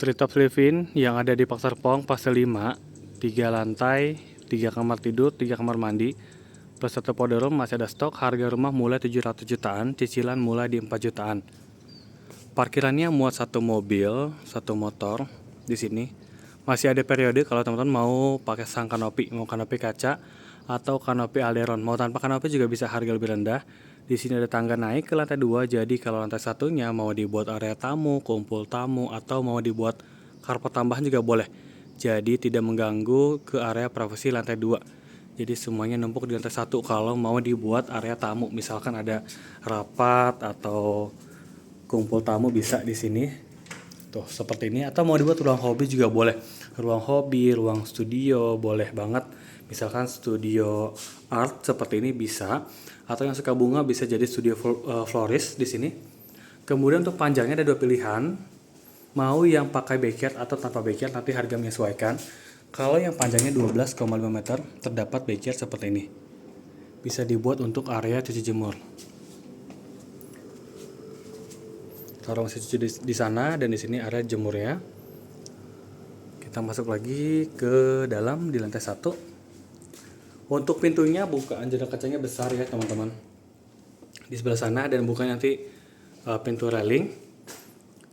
Treetop Living yang ada di Pasar Pong, fase 5, 3 lantai, 3 kamar tidur, 3 kamar mandi, plus 1 powder room, masih ada stok. Harga rumah mulai 700 jutaan, cicilan mulai di 4 jutaan. Parkirannya muat 1 mobil, 1 motor di sini. Masih ada periode kalau teman-teman mau pakai sang kanopi, mau kanopi kaca atau kanopi alderon. Mau tanpa kanopi juga bisa, harga lebih rendah. Di sini ada tangga naik ke lantai 2, jadi kalau lantai satunya mau dibuat area tamu, kumpul tamu, atau mau dibuat karpet tambahan juga boleh. Jadi tidak mengganggu ke area privasi lantai 2. Jadi semuanya numpuk di lantai 1 kalau mau dibuat area tamu. Misalkan ada rapat atau kumpul tamu bisa di sini. Tuh, seperti ini. Atau mau dibuat ruang hobi juga boleh. Ruang hobi, ruang studio, boleh banget. Misalkan studio art seperti ini bisa. Atau yang suka bunga bisa jadi studio florist di sini. Kemudian untuk panjangnya ada 2 pilihan. Mau yang pakai backyard atau tanpa backyard, nanti harga menyesuaikan. Kalau yang panjangnya 12,5 meter, terdapat backyard seperti ini. Bisa dibuat untuk area cuci jemur. Taruh mesin cuci di sana, dan di sini area jemurnya. Kita masuk lagi ke dalam di lantai 1. Untuk pintunya, bukaan jendela kacanya besar ya teman-teman. Di sebelah sana, dan bukan nanti pintu railing.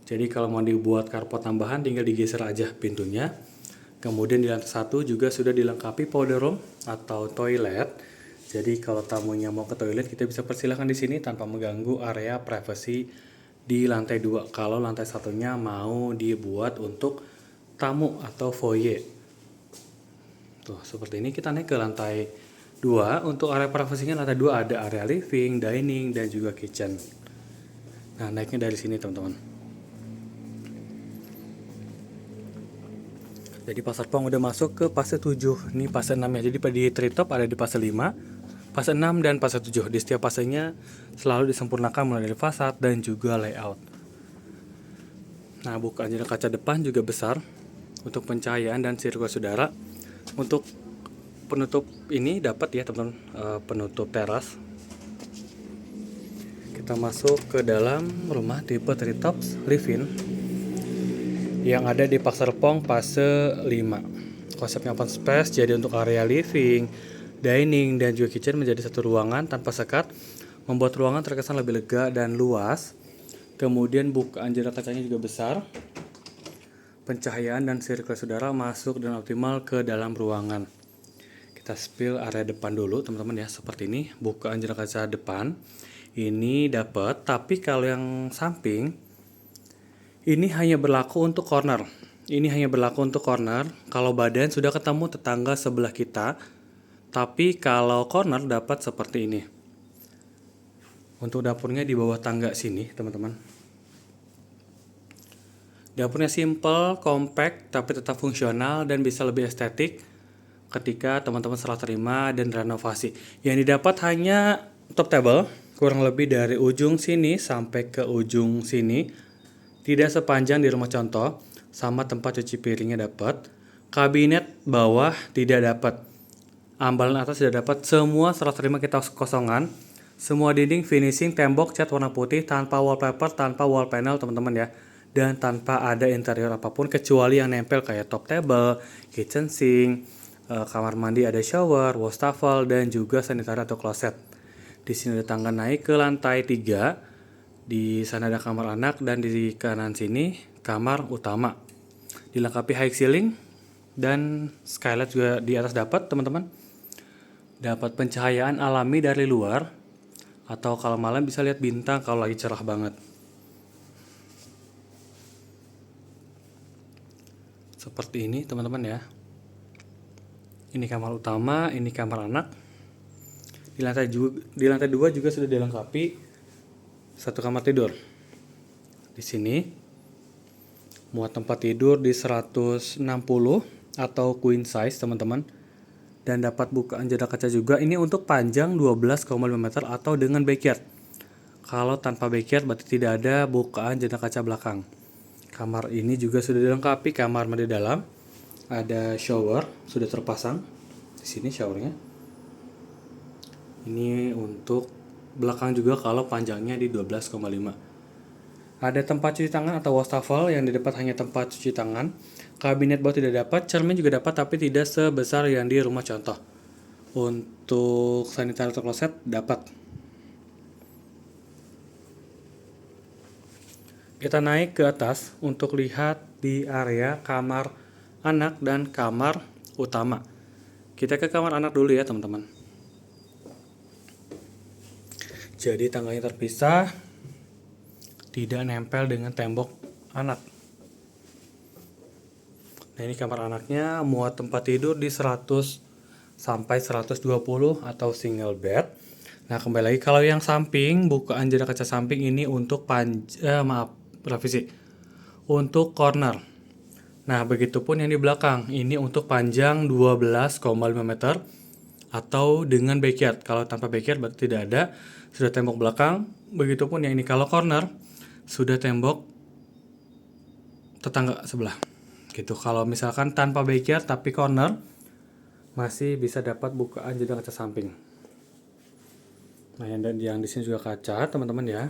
Jadi kalau mau dibuat karpet tambahan tinggal digeser aja pintunya. Kemudian di lantai 1 juga sudah dilengkapi powder room atau toilet. Jadi kalau tamunya mau ke toilet, kita bisa persilahkan di sini tanpa mengganggu area privasi di lantai 2. Kalau lantai satunya mau dibuat untuk tamu atau foyer. Tuh, seperti ini. Kita naik ke lantai 2. Untuk area privasinya lantai 2 ada area living, dining, dan juga kitchen. Nah, naiknya dari sini teman-teman. Jadi Pasar Pong udah masuk ke fase 7. Ini fase 6 ya. Jadi di Treetop ada di fase 5, fase 6, dan fase 7. Di setiap fasenya selalu disempurnakan mulai dari fasad dan juga layout. Nah, bukaan jendela kaca depan juga besar untuk pencahayaan dan sirkulasi udara. Untuk penutup ini dapat ya teman-teman, penutup teras. Kita masuk ke dalam rumah tipe Treetop Living yang ada di Pasar Pong fase 5. Konsepnya open space, jadi untuk area living, dining, dan juga kitchen menjadi satu ruangan tanpa sekat, membuat ruangan terkesan lebih lega dan luas. Kemudian bukaan jendela kacanya juga besar. Pencahayaan dan sirkulasi udara masuk dan optimal ke dalam ruangan. Kita spill area depan dulu teman-teman ya, seperti ini. Bukaan jendela kaca depan ini dapat, tapi kalau yang samping ini hanya berlaku untuk corner. Kalau badan sudah ketemu tetangga sebelah kita. Tapi kalau corner dapat seperti ini. Untuk dapurnya di bawah tangga sini, teman-teman. Dapurnya simple, compact, tapi tetap fungsional dan bisa lebih estetik ketika teman-teman serah terima dan renovasi. Yang didapat hanya top table, kurang lebih dari ujung sini sampai ke ujung sini. Tidak sepanjang di rumah contoh, sama tempat cuci piringnya dapat. Kabinet bawah tidak dapat. Ambalan atas tidak dapat. Semua serah terima kita kosongan. Semua dinding finishing, tembok cat warna putih, tanpa wallpaper, tanpa wall panel teman-teman ya. Dan tanpa ada interior apapun kecuali yang nempel kayak top table, kitchen sink, kamar mandi ada shower, wastafel, dan juga sanitary atau kloset. Di sini ada tangga naik ke lantai 3. Di sana ada kamar anak, dan di kanan sini kamar utama. Dilengkapi high ceiling dan skylight juga di atas dapat teman-teman. Dapat pencahayaan alami dari luar, atau kalau malam bisa lihat bintang kalau lagi cerah banget. Seperti ini teman-teman ya. Ini kamar utama, ini kamar anak. Di lantai 2 juga sudah dilengkapi 1 kamar tidur. Di sini muat tempat tidur di 160 atau queen size teman-teman, dan dapat bukaan jendela kaca juga. Ini untuk panjang 12,5 meter atau dengan backyard. Kalau tanpa backyard berarti tidak ada bukaan jendela kaca belakang. Kamar ini juga sudah dilengkapi kamar mandi dalam, ada shower sudah terpasang. Di sini showernya. Ini untuk belakang juga kalau panjangnya di 12,5. Ada tempat cuci tangan atau wastafel, yang didapat hanya tempat cuci tangan. Kabinet bawah tidak dapat, cermin juga dapat tapi tidak sebesar yang di rumah contoh. Untuk sanitari atau kloset dapat. Kita naik ke atas untuk lihat di area kamar anak dan kamar utama. Kita ke kamar anak dulu ya teman-teman. Jadi tangganya terpisah, tidak nempel dengan tembok anak. Nah ini kamar anaknya, muat tempat tidur di 100 sampai 120 atau single bed. Nah kembali lagi, kalau yang samping, bukaan jendela kaca samping ini untuk revisi, untuk corner. Nah begitupun yang di belakang, ini untuk panjang 12,5 meter atau dengan backyard. Kalau tanpa backyard berarti tidak ada, sudah tembok belakang. Begitupun yang ini, kalau corner sudah tembok tetangga sebelah. Gitu. Kalau misalkan tanpa backyard tapi corner, masih bisa dapat bukaan jendela kaca samping. Nah yang di sini juga kaca teman-teman ya.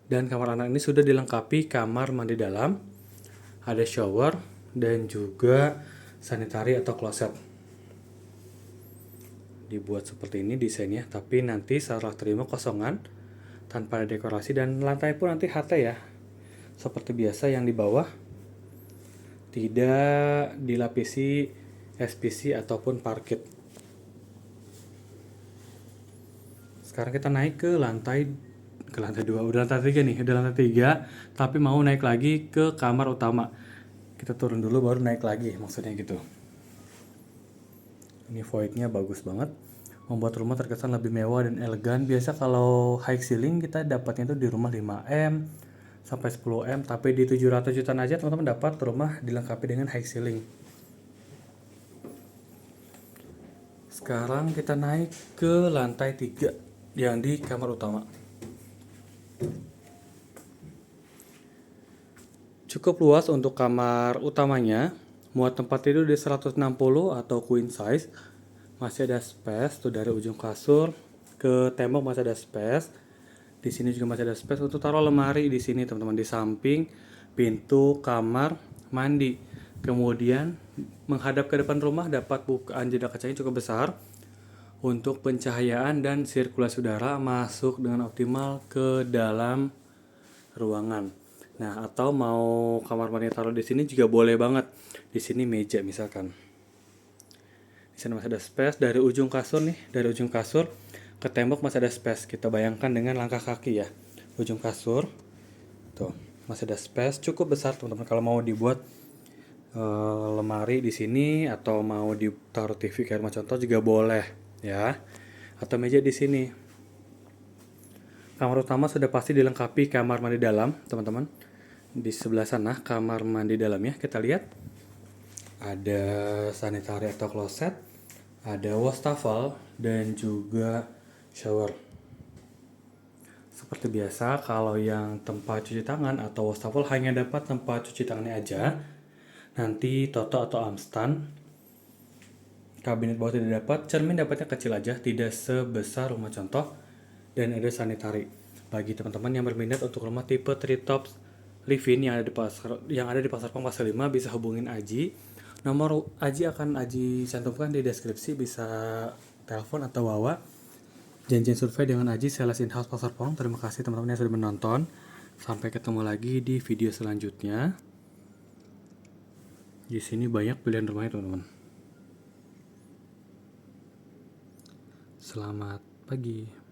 Dan kamar anak ini sudah dilengkapi kamar mandi dalam, ada shower dan juga sanitari atau kloset. Dibuat seperti ini desainnya, tapi nanti serah terima kosongan tanpa ada dekorasi, dan lantai pun nanti HT ya, seperti biasa. Yang di bawah tidak dilapisi SPC ataupun parket. Sekarang kita naik ke lantai 2, udah lantai 3 nih, udah lantai 3, tapi mau naik lagi ke kamar utama. Kita turun dulu baru naik lagi, maksudnya gitu. Ini voidnya bagus banget, membuat rumah terkesan lebih mewah dan elegan. Biasa kalau high ceiling kita dapatnya itu di rumah 5M sampai 10M, tapi di 700 jutaan aja teman-teman dapat rumah dilengkapi dengan high ceiling. Sekarang kita naik ke lantai 3 yang di kamar utama. Cukup luas untuk kamar utamanya, muat tempat tidur di 160 atau queen size. Masih ada space tuh dari ujung kasur ke tembok, masih ada space. Di sini juga masih ada space untuk taruh lemari di sini teman-teman, di samping pintu kamar mandi. Kemudian menghadap ke depan rumah dapat bukaan jendela kacanya cukup besar untuk pencahayaan dan sirkulasi udara masuk dengan optimal ke dalam ruangan. Nah, atau mau kamar mandi taruh di sini juga boleh banget. Di sini meja misalkan. Di sini masih ada space dari ujung kasur nih, dari ujung kasur ke tembok masih ada space. Kita bayangkan dengan langkah kaki ya. Ujung kasur. Tuh, masih ada space cukup besar teman-teman, kalau mau dibuat lemari di sini atau mau ditaruh TV kayak rumah contoh juga boleh ya. Atau meja di sini. Kamar utama sudah pasti dilengkapi kamar mandi dalam, teman-teman. Di sebelah sana kamar mandi dalamnya kita lihat ada sanitari atau kloset, ada wastafel dan juga shower. Seperti biasa, kalau yang tempat cuci tangan atau wastafel hanya dapat tempat cuci tangannya aja. Nanti Toto atau Amstan. Kabinet bawah tidak dapat, cermin dapatnya kecil aja, tidak sebesar rumah contoh. Dan ada sanitari. Bagi teman-teman yang berminat untuk rumah tipe 3 tops living yang ada di pasar Pong Pasar 5, bisa hubungin Aji. Nomor Aji akan Aji cantumkan di deskripsi, bisa telepon atau Wawa. Janjian survei dengan Aji, sales in-house Pasar Pong. Terima kasih teman-teman yang sudah menonton. Sampai ketemu lagi di video selanjutnya. Di sini banyak pilihan rumahnya teman-teman. Selamat pagi.